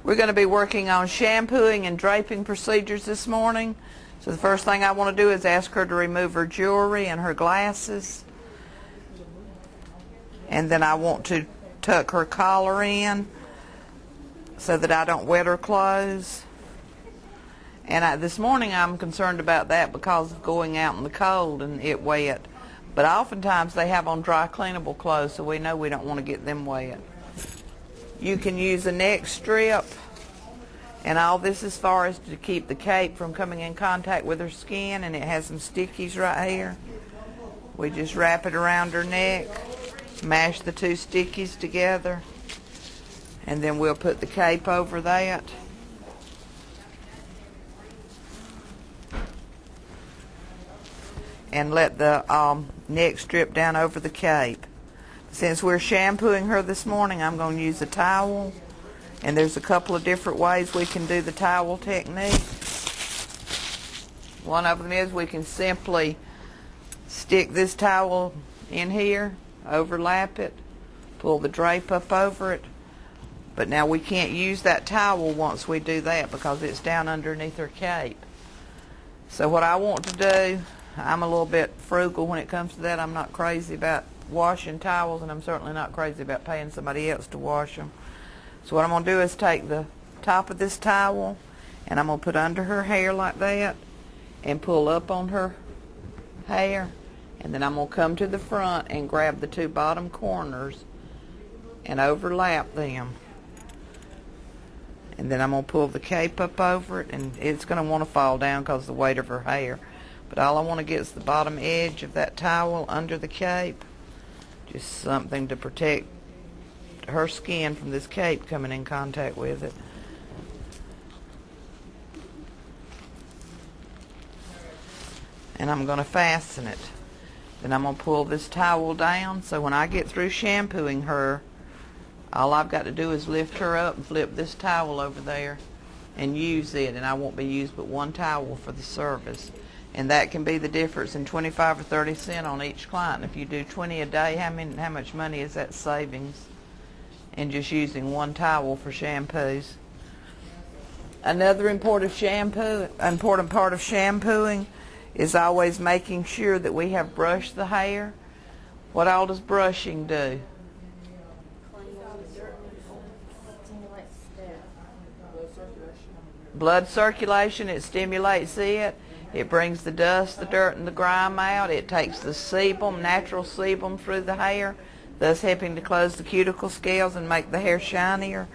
We're going to be working on shampooing and draping procedures this morning. So the first thing I want to do is ask her to remove her jewelry and her glasses. And then I want to tuck her collar in so that I don't wet her clothes. And this morning I'm concerned about that because of going out in the cold and it wet. But oftentimes they have on dry cleanable clothes, so we know we don't want to get them wet. You can use a neck strip, and all this as far as to keep the cape from coming in contact with her skin, and it has some stickies right here. We just wrap it around her neck, mash the two stickies together, and then we'll put the cape over that. And let the neck strip down over the cape. Since we're shampooing her this morning, I'm going to use a towel. And there's a couple of different ways we can do the towel technique. One of them is we can simply stick this towel in here, overlap it, pull the drape up over it. But now we can't use that towel once we do that because it's down underneath her cape. So what I want to do, I'm a little bit frugal when it comes to that. I'm not crazy about washing towels, and I'm certainly not crazy about paying somebody else to wash them. So what I'm going to do is take the top of this towel, and I'm going to put under her hair like that, and pull up on her hair, and then I'm going to come to the front and grab the two bottom corners and overlap them. And then I'm going to pull the cape up over it, and it's going to want to fall down because of the weight of her hair. But all I want to get is the bottom edge of that towel under the cape. Just something to protect her skin from this cape coming in contact with it. And I'm going to fasten it. Then I'm going to pull this towel down so when I get through shampooing her, all I've got to do is lift her up and flip this towel over there and use it. And I won't be used but one towel for the service. And that can be the difference in 25 or 30 cents on each client. If you do 20 a day, how much money is that savings in just using one towel for shampoos? Another important part of shampooing is always making sure that we have brushed the hair. What all does brushing do? Blood circulation, it stimulates it. It brings the dust, the dirt, and the grime out. It takes the sebum, natural sebum, through the hair, thus helping to close the cuticle scales and make the hair shinier.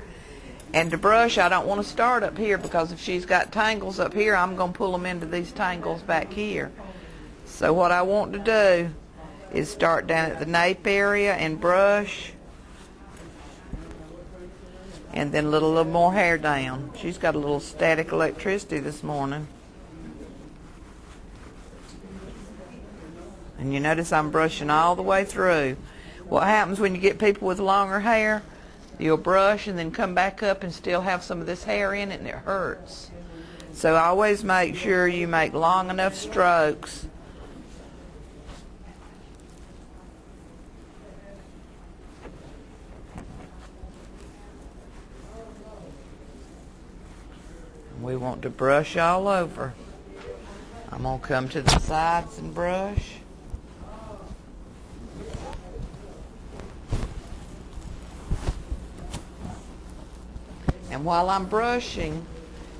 And to brush, I don't want to start up here because if she's got tangles up here, I'm going to pull them into these tangles back here. So what I want to do is start down at the nape area and brush, and then a little more hair down. She's got a little static electricity this morning. And you notice I'm brushing all the way through. What happens when you get people with longer hair, you'll brush and then come back up and still have some of this hair in it, and it hurts. So always make sure you make long enough strokes. We want to brush all over. I'm going to come to the sides and brush. And while I'm brushing,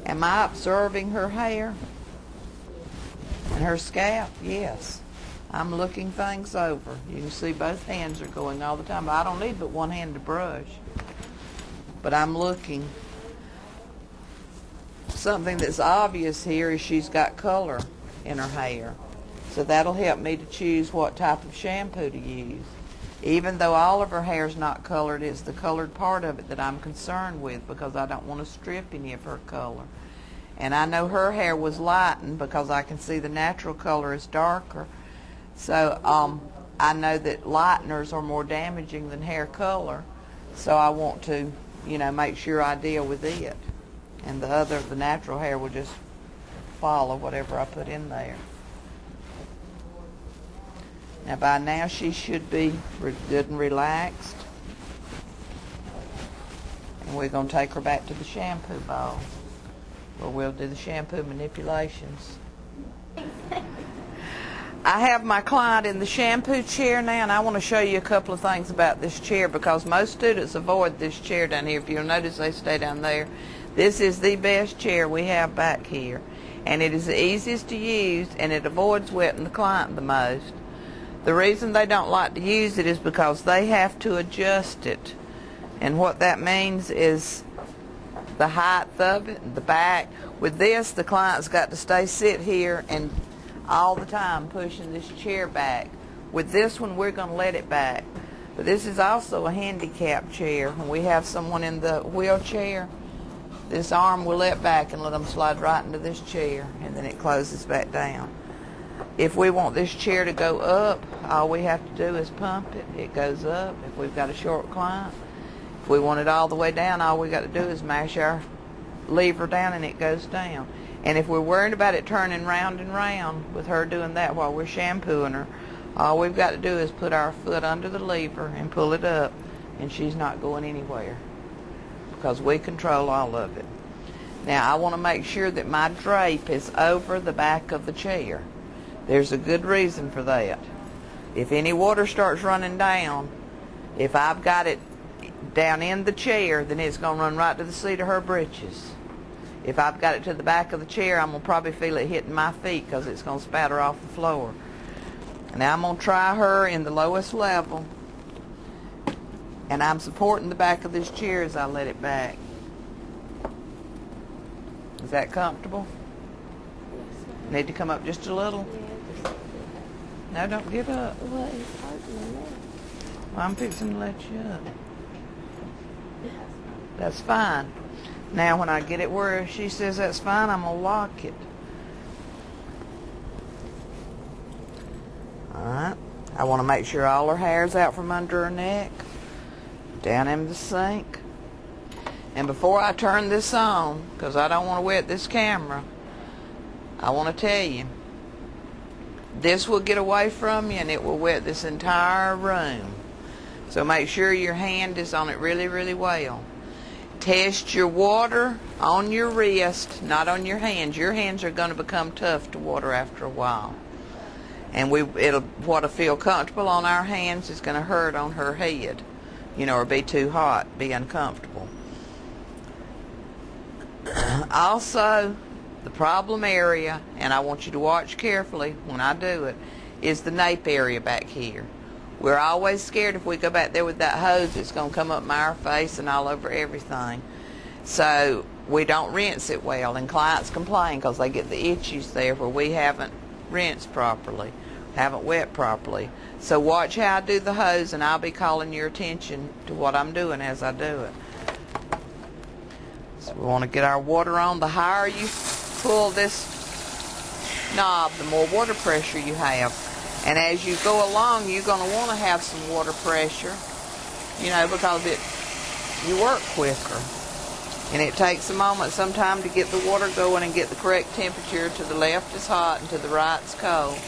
am I observing her hair and her scalp? Yes. I'm looking things over. You can see both hands are going all the time. I don't need but one hand to brush. But I'm looking. Something that's obvious here is she's got color in her hair. So that'll help me to choose what type of shampoo to use. Even though all of her hair is not colored, it's the colored part of it that I'm concerned with because I don't want to strip any of her color. And I know her hair was lightened because I can see the natural color is darker. So I know that lighteners are more damaging than hair color. So I want to, make sure I deal with it. And the natural hair will just follow whatever I put in there. Now by now she should be good and relaxed. And we're going to take her back to the shampoo bowl where we'll do the shampoo manipulations. I have my client in the shampoo chair now, and I want to show you a couple of things about this chair because most students avoid this chair down here. If you'll notice, they stay down there. This is the best chair we have back here, and it is the easiest to use, and it avoids wetting the client the most. The reason they don't like to use it is because they have to adjust it, and what that means is the height of it, the back. With this, the client's got to sit here and all the time pushing this chair back. With this one, we're going to let it back. But this is also a handicap chair. When we have someone in the wheelchair, this arm will let back and let them slide right into this chair, and then it closes back down. If we want this chair to go up, all we have to do is pump it. It goes up if we've got a short client. If we want it all the way down, all we got to do is mash our lever down and it goes down. And if we're worried about it turning round and round with her doing that while we're shampooing her, all we've got to do is put our foot under the lever and pull it up, and she's not going anywhere because we control all of it. Now, I want to make sure that my drape is over the back of the chair. There's a good reason for that. If any water starts running down, if I've got it down in the chair, then it's going to run right to the seat of her britches. If I've got it to the back of the chair, I'm going to probably feel it hitting my feet because it's going to spatter off the floor. Now I'm going to try her in the lowest level, and I'm supporting the back of this chair as I let it back. Is that comfortable? Need to come up just a little? No, don't get up. What is hurting me? Well, I'm fixing to let you up. That's fine. Now when I get it where she says that's fine, I'm going to lock it. Alright. I want to make sure all her hair's out from under her neck, down in the sink. And before I turn this on, because I don't want to wet this camera, I want to tell you, this will get away from you and it will wet this entire room. So make sure your hand is on it really, really well. Test your water on your wrist, not on your hands. Your hands are going to become tough to water after a while. And what'll feel comfortable on our hands is going to hurt on her head, or be too hot, be uncomfortable. Also, the problem area, and I want you to watch carefully when I do it, is the nape area back here. We're always scared if we go back there with that hose, it's going to come up in our face and all over everything. So we don't rinse it well, and clients complain because they get the itchies there where we haven't rinsed properly, haven't wet properly. So watch how I do the hose, and I'll be calling your attention to what I'm doing as I do it. So we want to get our water on. The higher you pull this knob, the more water pressure you have. And as you go along, you're going to want to have some water pressure, because you work quicker. And it takes a moment sometime to get the water going and get the correct temperature. To the left is hot and to the right is cold.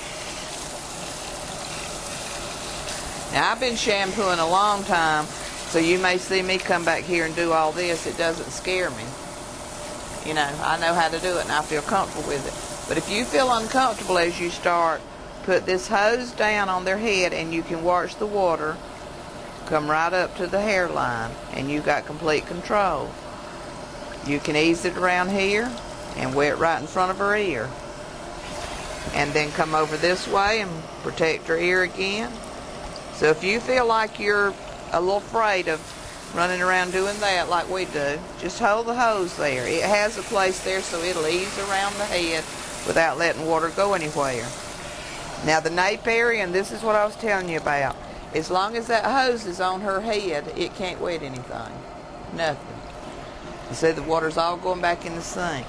Now, I've been shampooing a long time, so you may see me come back here and do all this. It doesn't scare me. I know how to do it and I feel comfortable with it. But if you feel uncomfortable as you start, put this hose down on their head and you can watch the water come right up to the hairline, and you got complete control. You can ease it around here and wet right in front of her ear, and then come over this way and protect her ear again. So if you feel like you're a little afraid of running around doing that like we do, just hold the hose there. It has a place there so it'll ease around the head without letting water go anywhere. Now the nape area, and this is what I was telling you about, as long as that hose is on her head, it can't wet anything. Nothing. You see the water's all going back in the sink.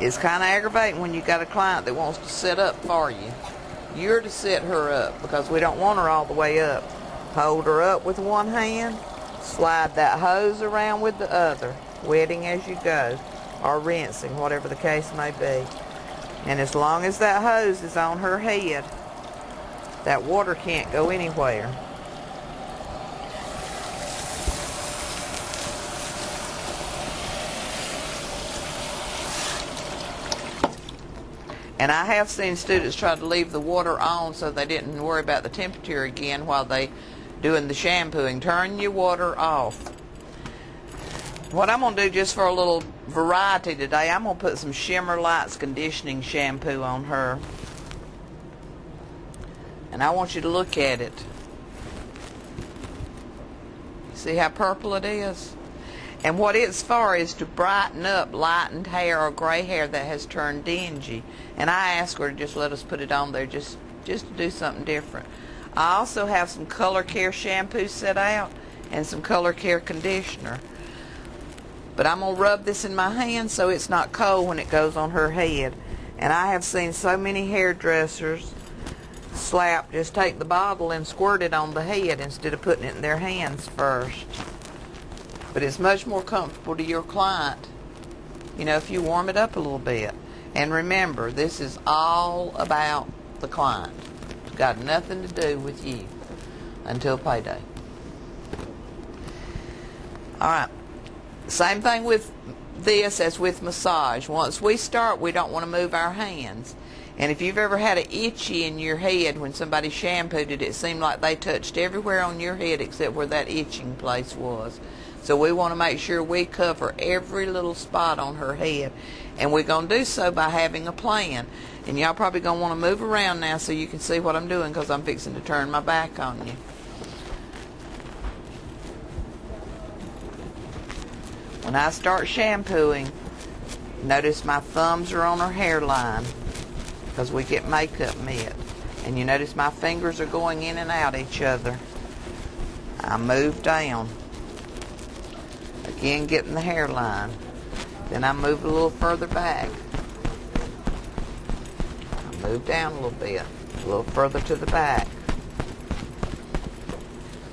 It's kind of aggravating when you got a client that wants to sit up for you. You're to sit her up because we don't want her all the way up. Hold her up with one hand, slide that hose around with the other, wetting as you go, or rinsing, whatever the case may be. And as long as that hose is on her head, that water can't go anywhere. And I have seen students try to leave the water on so they didn't worry about the temperature again while they doing the shampooing. Turn your water off. What I'm going to do just for a little variety today, I'm going to put some Shimmer Lights conditioning shampoo on her. And I want you to look at it. See how purple it is? And what it's for is to brighten up lightened hair or gray hair that has turned dingy. And I asked her to just let us put it on there just to do something different. I also have some Color Care shampoo set out and some Color Care conditioner. But I'm going to rub this in my hand so it's not cold when it goes on her head. And I have seen so many hairdressers just take the bottle and squirt it on the head instead of putting it in their hands first. But it's much more comfortable to your client, you know, if you warm it up a little bit. And remember, this is all about the client. It's got nothing to do with you until payday. All right. Same thing with this as with massage. Once we start, we don't want to move our hands. And if you've ever had an itchy in your head when somebody shampooed it, it seemed like they touched everywhere on your head except where that itching place was. So we want to make sure we cover every little spot on her head. And we're going to do so by having a plan. And y'all probably going to want to move around now so you can see what I'm doing because I'm fixing to turn my back on you. When I start shampooing, notice my thumbs are on her hairline because we get makeup mitt. And you notice my fingers are going in and out each other. I move down. Again, getting the hairline. Then I move a little further back. I move down a little bit, a little further to the back.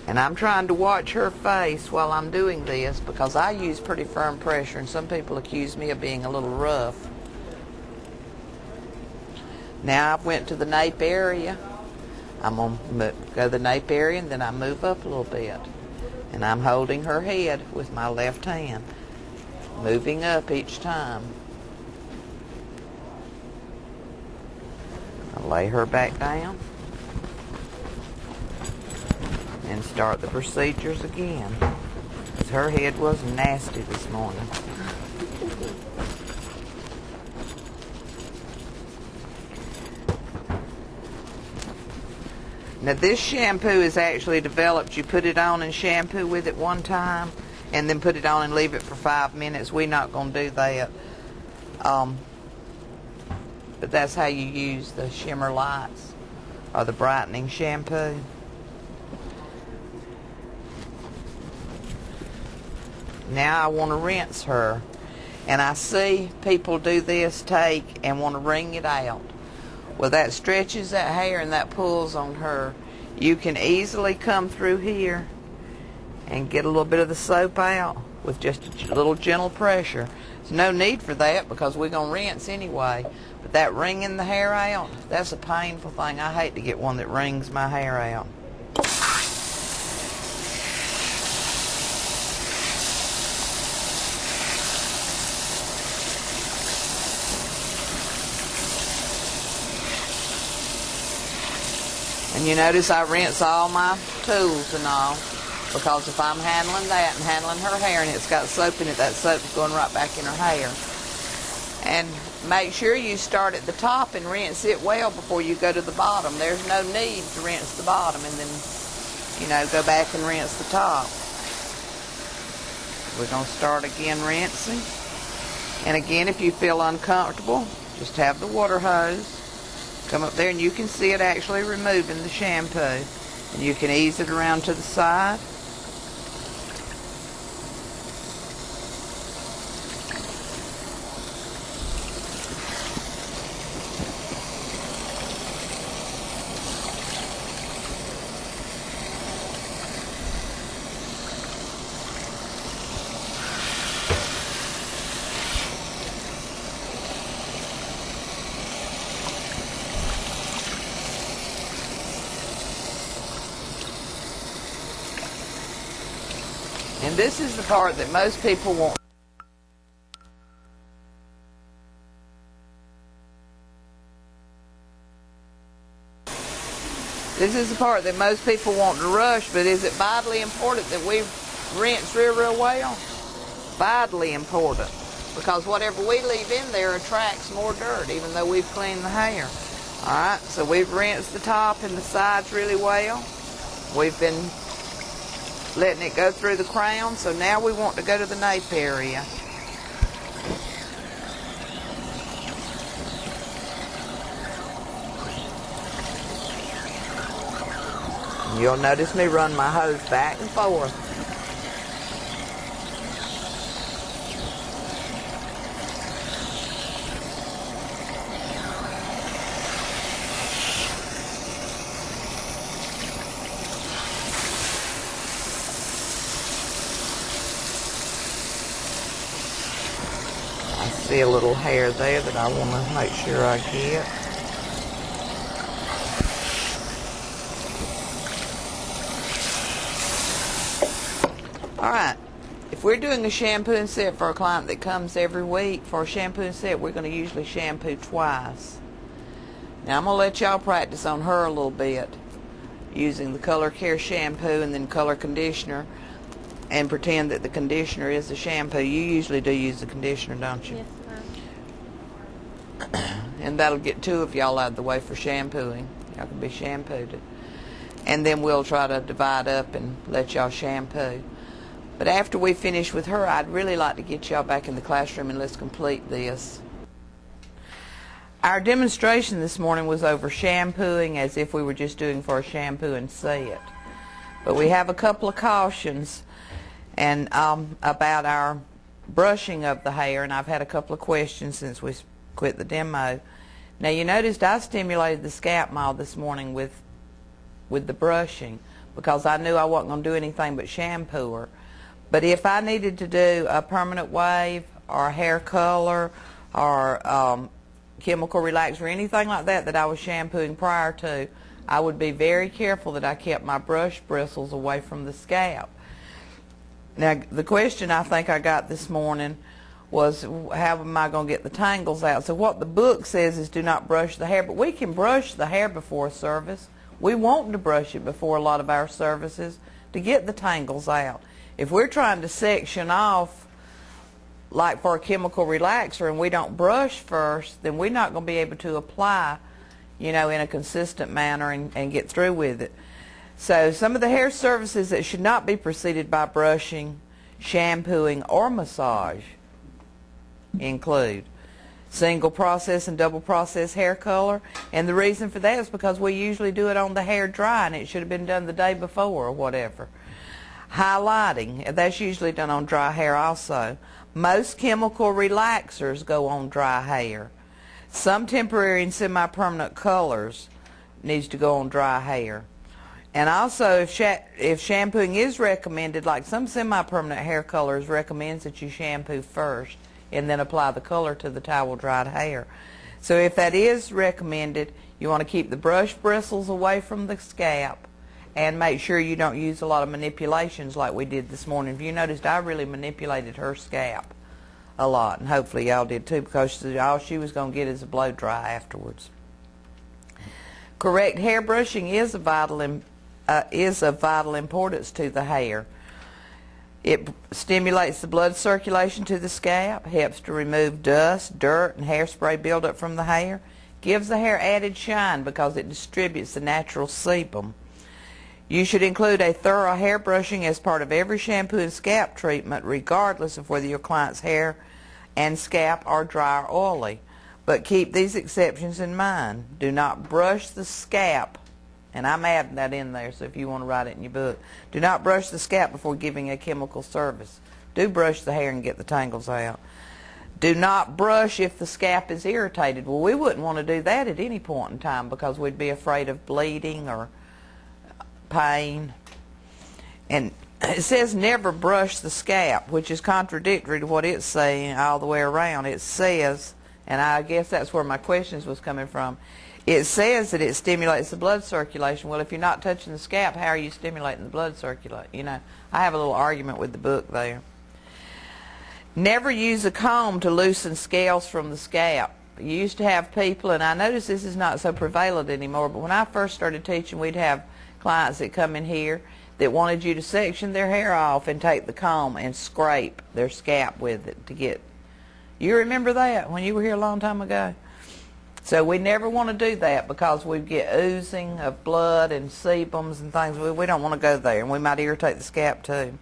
And I'm trying to watch her face while I'm doing this because I use pretty firm pressure and some people accuse me of being a little rough. Now I went to the Nape area. I'm going to go to the Nape area and then I move up a little bit. And I'm holding her head with my left hand, moving up each time. I lay her back down and start the procedures again. Because her head was nasty this morning. Now this shampoo is actually developed. You put it on and shampoo with it one time and then put it on and leave it for 5 minutes. We're not going to do that. But that's how you use the Shimmer Lights or the brightening shampoo. Now I want to rinse her. And I see people do this, take and want to wring it out. Well, that stretches that hair and that pulls on her. You can easily come through here and get a little bit of the soap out with just a little gentle pressure. There's no need for that because we're going to rinse anyway. But that wringing the hair out, that's a painful thing. I hate to get one that wrings my hair out. And you notice I rinse all my tools and all because if I'm handling that and handling her hair and it's got soap in it, that soap's going right back in her hair. And make sure you start at the top and rinse it well before you go to the bottom. There's no need to rinse the bottom and then, you know, go back and rinse the top. We're going to start again rinsing. And again, if you feel uncomfortable, just have the water hose. Come up there and you can see it actually removing the shampoo. And you can ease it around to the side. And this is the part that most people won't. Now, This is the part that most people want to rush, but is it vitally important that we rinse real well? Vitally important, because whatever we leave in there attracts more dirt, even though we've cleaned the hair. Alright, so we've rinsed the top and the sides really well. We've been letting it go through the crown, so now we want to go to the nape area. You'll notice me run my hose back and forth. I see a little hair there that I want to make sure I get. Alright, if we're doing a shampooing set for a client that comes every week, for a shampooing set we're going to usually shampoo twice. Now I'm going to let y'all practice on her a little bit using the Color Care shampoo and then color conditioner, and pretend that the conditioner is the shampoo. You usually do use the conditioner, don't you? Yes, ma'am. And that'll get two of y'all out of the way for shampooing. Y'all can be shampooed. And then we'll try to divide up and let y'all shampoo. But after we finish with her, I'd really like to get y'all back in the classroom and let's complete this. Our demonstration this morning was over shampooing as if we were just doing for a shampoo and set. But we have a couple of cautions and about our brushing of the hair, and I've had a couple of questions since we quit the demo. Now you noticed I stimulated the scalp mold this morning with the brushing because I knew I wasn't going to do anything but shampoo her. But if I needed to do a permanent wave or hair color or chemical relaxer or anything like that that I was shampooing prior to, I would be very careful that I kept my brush bristles away from the scalp. Now the question I think I got this morning was, how am I going to get the tangles out? So what the book says is do not brush the hair, but we can brush the hair before a service. We want to brush it before a lot of our services to get the tangles out. If we're trying to section off, like for a chemical relaxer, and we don't brush first, then we're not going to be able to apply, you know, in a consistent manner and get through with it. So some of the hair services that should not be preceded by brushing, shampooing, or massage include single process and double process hair color. And the reason for that is because we usually do it on the hair dry, and it should have been done the day before or whatever. Highlighting, that's usually done on dry hair also. Most chemical relaxers go on dry hair. Some temporary and semi-permanent colors needs to go on dry hair. And also if shampooing is recommended, like some semi-permanent hair colors recommends that you shampoo first and then apply the color to the towel dried hair. So if that is recommended, you want to keep the brush bristles away from the scalp and make sure you don't use a lot of manipulations like we did this morning. If you noticed, I really manipulated her scalp a lot, and hopefully y'all did too, because all she was going to get is a blow dry afterwards. Correct hair brushing is of vital importance to the hair. It stimulates the blood circulation to the scalp, helps to remove dust, dirt, and hairspray buildup from the hair, gives the hair added shine because it distributes the natural sebum. You should include a thorough hair brushing as part of every shampoo and scalp treatment, regardless of whether your client's hair and scalp are dry or oily. But keep these exceptions in mind. Do not brush the scalp, and I'm adding that in there, so if you want to write it in your book. Do not brush the scalp before giving a chemical service. Do brush the hair and get the tangles out. Do not brush if the scalp is irritated. Well, we wouldn't want to do that at any point in time because we'd be afraid of bleeding or pain. And it says never brush the scalp, which is contradictory to what it's saying all the way around. It says, and I guess that's where my questions was coming from, it says that it stimulates the blood circulation. Well, if you're not touching the scalp, how are you stimulating the blood circulation? You know, I have a little argument with the book there. Never use a comb to loosen scales from the scalp. You used to have people, and I notice this is not so prevalent anymore, but when I first started teaching, we'd have clients that come in here that wanted you to section their hair off and take the comb and scrape their scalp with it to get. You remember that when you were here a long time ago? So we never want to do that because we get oozing of blood and sebums and things. We don't want to go there, and we might irritate the scalp too.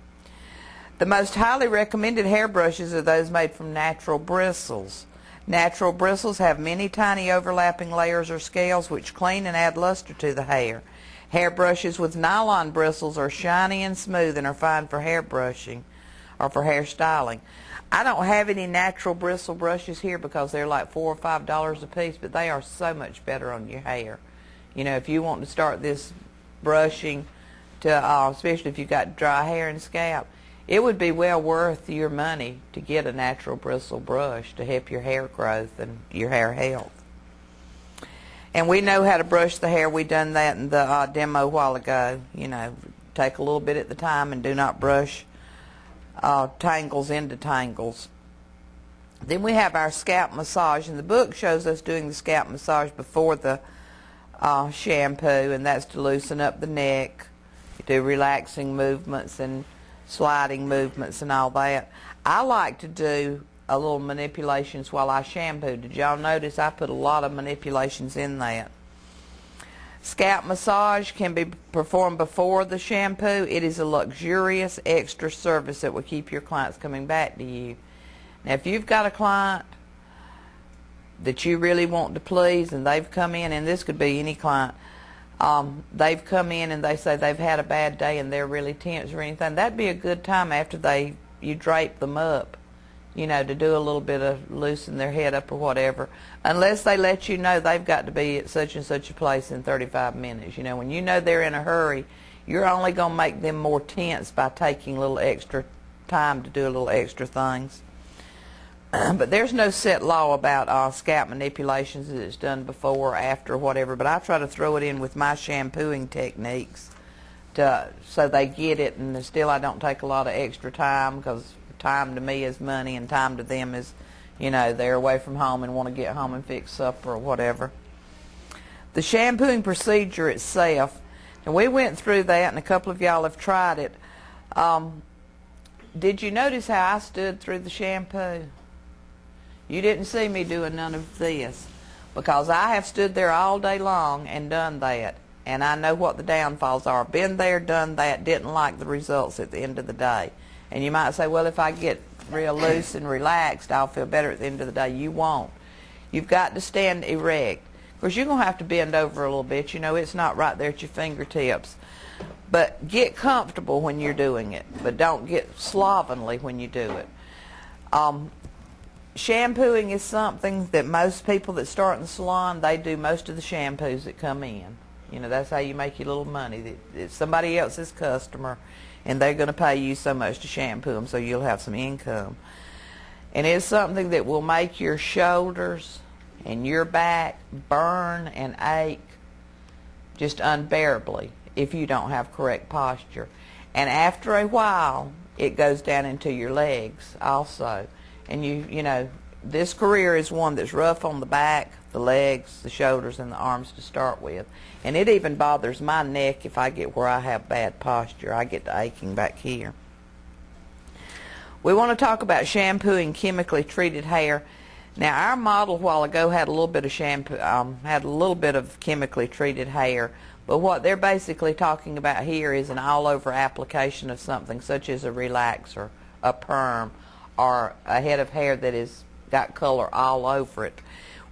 The most highly recommended hair brushes are those made from natural bristles. Natural bristles have many tiny overlapping layers or scales which clean and add luster to the hair. Hair brushes with nylon bristles are shiny and smooth and are fine for hair brushing or for hair styling. I don't have any natural bristle brushes here because they're like $4 or $5 a piece, but they are so much better on your hair. You know, if you want to start this brushing, to especially if you've got dry hair and scalp, it would be well worth your money to get a natural bristle brush to help your hair growth and your hair health. And we know how to brush the hair. We done that in the demo a while ago. You know, take a little bit at the time and do not brush tangles into tangles. Then we have our scalp massage, and the book shows us doing the scalp massage before the shampoo, and that's to loosen up the neck, do relaxing movements and sliding movements and all that. I like to do a little manipulations while I shampoo. Did y'all notice I put a lot of manipulations in that? Scalp massage can be performed before the shampoo. It is a luxurious extra service that will keep your clients coming back to you. Now, if you've got a client that you really want to please and they've come in, and this could be any client, they've come in and they say they've had a bad day and they're really tense or anything, that'd be a good time after you drape them up, you know, to do a little bit of loosen their head up or whatever, unless they let you know they've got to be at such and such a place in 35 minutes. You know, when you know they're in a hurry, you're only going to make them more tense by taking a little extra time to do a little extra things. But there's no set law about scalp manipulations that it's done before or after or whatever, but I try to throw it in with my shampooing techniques so they get it, and still I don't take a lot of extra time, because time to me is money and time to them is, you know, they're away from home and want to get home and fix supper or whatever. The shampooing procedure itself, and we went through that, and a couple of y'all have tried it. Did you notice how I stood through the shampoo? You didn't see me doing none of this, because I have stood there all day long and done that, and I know what the downfalls are. Been there, done that, didn't like the results at the end of the day. And you might say, well, if I get real loose and relaxed, I'll feel better at the end of the day. You won't. You've got to stand erect. Of course, you're going to have to bend over a little bit. You know, it's not right there at your fingertips. But get comfortable when you're doing it, but don't get slovenly when you do it. Shampooing is something that most people that start in the salon, they do most of the shampoos that come in. You know, that's how you make your little money. It's somebody else's customer, and they're going to pay you so much to shampoo them, so you'll have some income. And it's something that will make your shoulders and your back burn and ache just unbearably if you don't have correct posture. And after a while, it goes down into your legs also. And you know, this career is one that's rough on the back, the legs, the shoulders, and the arms to start with. And it even bothers my neck if I get where I have bad posture. I get to aching back here. We want to talk about shampooing chemically treated hair. Now, our model a while ago had a little bit of shampoo, had a little bit of chemically treated hair. But what they're basically talking about here is an all-over application of something such as a relaxer, a perm, or a head of hair that has got color all over it.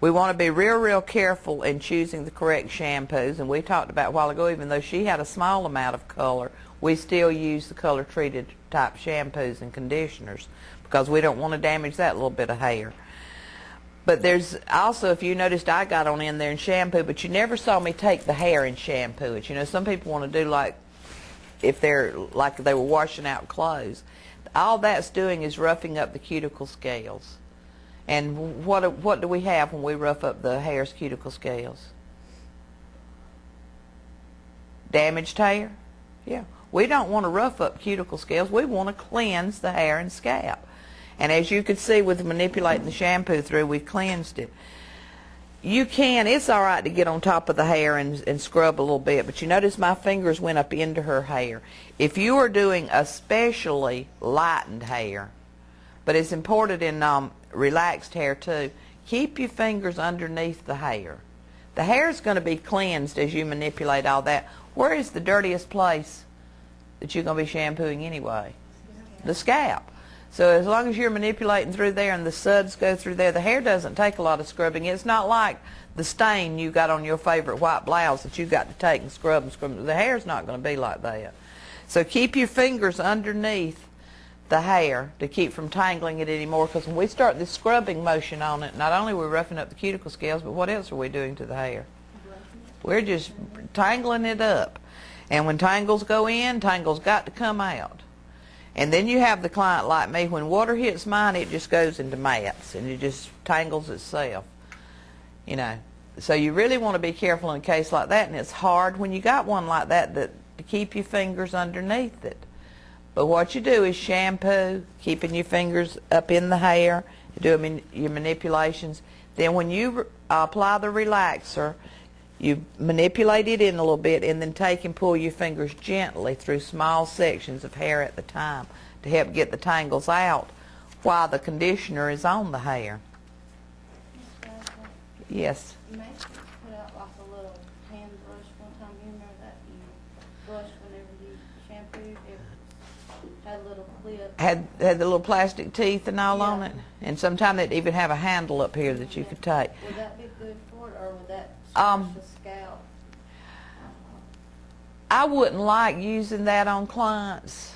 We want to be real careful in choosing the correct shampoos, and we talked about a while ago, even though she had a small amount of color, we still use the color treated type shampoos and conditioners because we don't want to damage that little bit of hair. But there's also, if you noticed, I got on in there and shampoo, but you never saw me take the hair and shampoo it. You know, some people want to do like if they're like they were washing out clothes. All that's doing is roughing up the cuticle scales. And what do we have when we rough up the hair's cuticle scales? Damaged hair? Yeah. We don't want to rough up cuticle scales. We want to cleanse the hair and scalp. And as you could see with manipulating the shampoo through, we cleansed it. You can. It's all right to get on top of the hair and scrub a little bit, but you notice my fingers went up into her hair. If you are doing especially lightened hair, but it's important in relaxed hair too, keep your fingers underneath the hair. The hair is going to be cleansed as you manipulate all that. Where is the dirtiest place that you're going to be shampooing anyway? The scalp. So as long as you're manipulating through there and the suds go through there, the hair doesn't take a lot of scrubbing. It's not like the stain you got on your favorite white blouse that you got to take and scrub and scrub. The hair's not going to be like that. So keep your fingers underneath the hair to keep from tangling it anymore, because when we start this scrubbing motion on it, not only are we roughing up the cuticle scales, but what else are we doing to the hair? We're just tangling it up. And when tangles go in, tangles got to come out. And then you have the client like me, when water hits mine, it just goes into mats and it just tangles itself. You know, so you really want to be careful in a case like that, and it's hard when you got one like that to keep your fingers underneath it. But what you do is shampoo, keeping your fingers up in the hair, doing your manipulations. Then when you apply the relaxer, you manipulate it in a little bit and then take and pull your fingers gently through small sections of hair at the time to help get the tangles out while the conditioner is on the hair. Yes. You may put out like a little hand brush one time. You remember that you brush whenever you shampoo? It had a little clip. Had the little plastic teeth and all Yeah. on it? And sometimes they'd even have a handle up here that you could take. Would that be good for it, or would that scratch the scalp? I wouldn't like using that on clients.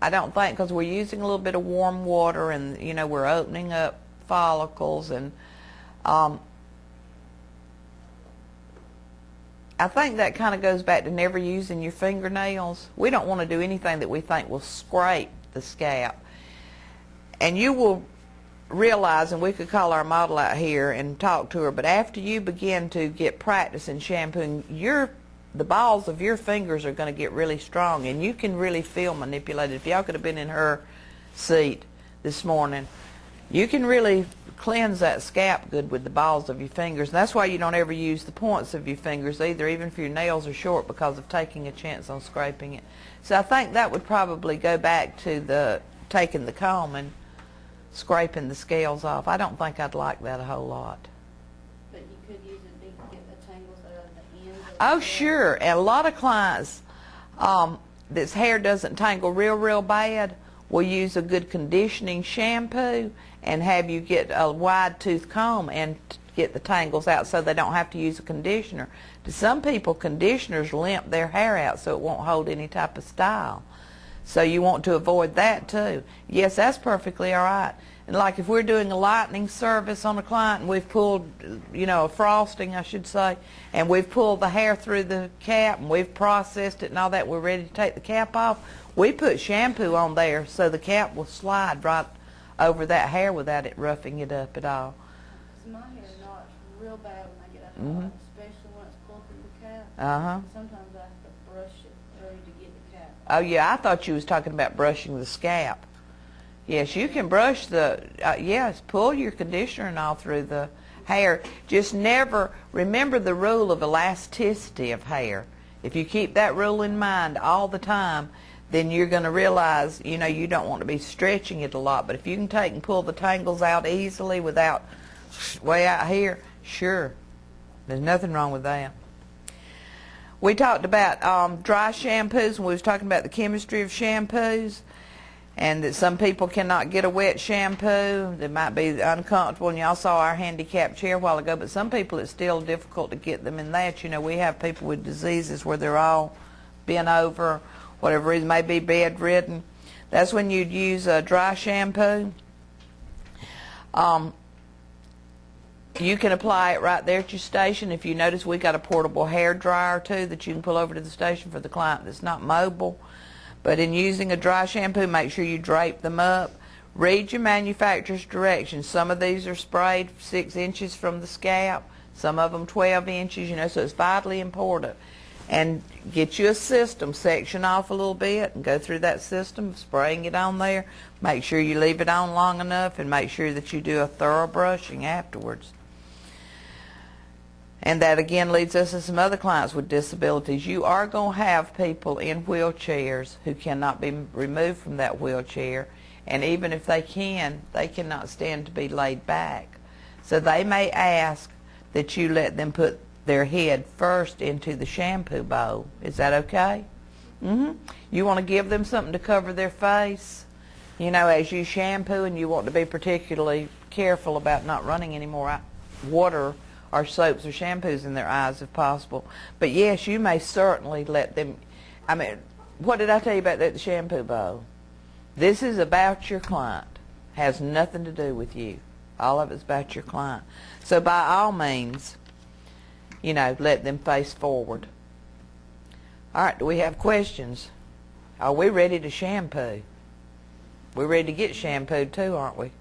I don't think, because we're using a little bit of warm water and, you know, we're opening up follicles, and I think that kind of goes back to never using your fingernails. We don't want to do anything that we think will scrape the scalp. And you will realize, and we could call our model out here and talk to her, but after you begin to get practice in shampooing, the balls of your fingers are going to get really strong, and you can really feel manipulated. If y'all could have been in her seat this morning, you can really cleanse that scalp good with the balls of your fingers. And that's why you don't ever use the points of your fingers either, even if your nails are short, because of taking a chance on scraping it. So I think that would probably go back to the taking the comb and scraping the scales off. I don't think I'd like that a whole lot. But you could use it to get the tangles out at the end. Oh, sure. And a lot of clients that's hair doesn't tangle real bad will use a good conditioning shampoo and have you get a wide tooth comb and get the tangles out so they don't have to use a conditioner. To some people, conditioners limp their hair out so it won't hold any type of style. So you want to avoid that too. Yes, that's perfectly all right. And like if we're doing a lightening service on a client and we've pulled, you know, a frosting, I should say, and we've pulled the hair through the cap and we've processed it and all that, we're ready to take the cap off, we put shampoo on there so the cap will slide right over that hair without it roughing it up at all. So my hair knots real bad when I get out of especially when it's pulled through the cap. Sometimes I have to brush it through to get the cap. Oh yeah, I thought you was talking about brushing the scalp. Yes, you can brush the, yes, pull your conditioner and all through the hair. Just never, remember the rule of elasticity of hair. If you keep that rule in mind all the time, then you're going to realize, you know, you don't want to be stretching it a lot. But if you can take and pull the tangles out easily without way out here, sure, there's nothing wrong with that. We talked about dry shampoos, and we was talking about the chemistry of shampoos, and that some people cannot get a wet shampoo. They might be uncomfortable, and y'all saw our handicap chair a while ago, but some people it's still difficult to get them in that. You know, we have people with diseases where they're all bent over, whatever reason, may be bedridden. That's when you'd use a dry shampoo. You can apply it right there at your station. If you notice, we got a portable hair dryer too that you can pull over to the station for the client that's not mobile. But in using a dry shampoo, make sure you drape them up. Read your manufacturer's directions. Some of these are sprayed 6 inches from the scalp, some of them 12 inches, you know, so it's vitally important. And get you a system, section off a little bit and go through that system, spraying it on there. Make sure you leave it on long enough and make sure that you do a thorough brushing afterwards. And that again leads us to some other clients with disabilities. You are going to have people in wheelchairs who cannot be removed from that wheelchair, and even if they can, they cannot stand to be laid back. So they may ask that you let them put their head first into the shampoo bowl. Is that okay? You want to give them something to cover their face. You know, as you shampoo, and you want to be particularly careful about not running any more water or soaps or shampoos in their eyes if possible. But yes, you may certainly let them. I mean, what did I tell you about that shampoo bowl? This is about your client. Has nothing to do with you. All of it's about your client. So by all means, you know, let them face forward. All right, do we have questions? Are we ready to shampoo? We're ready to get shampooed too, aren't we?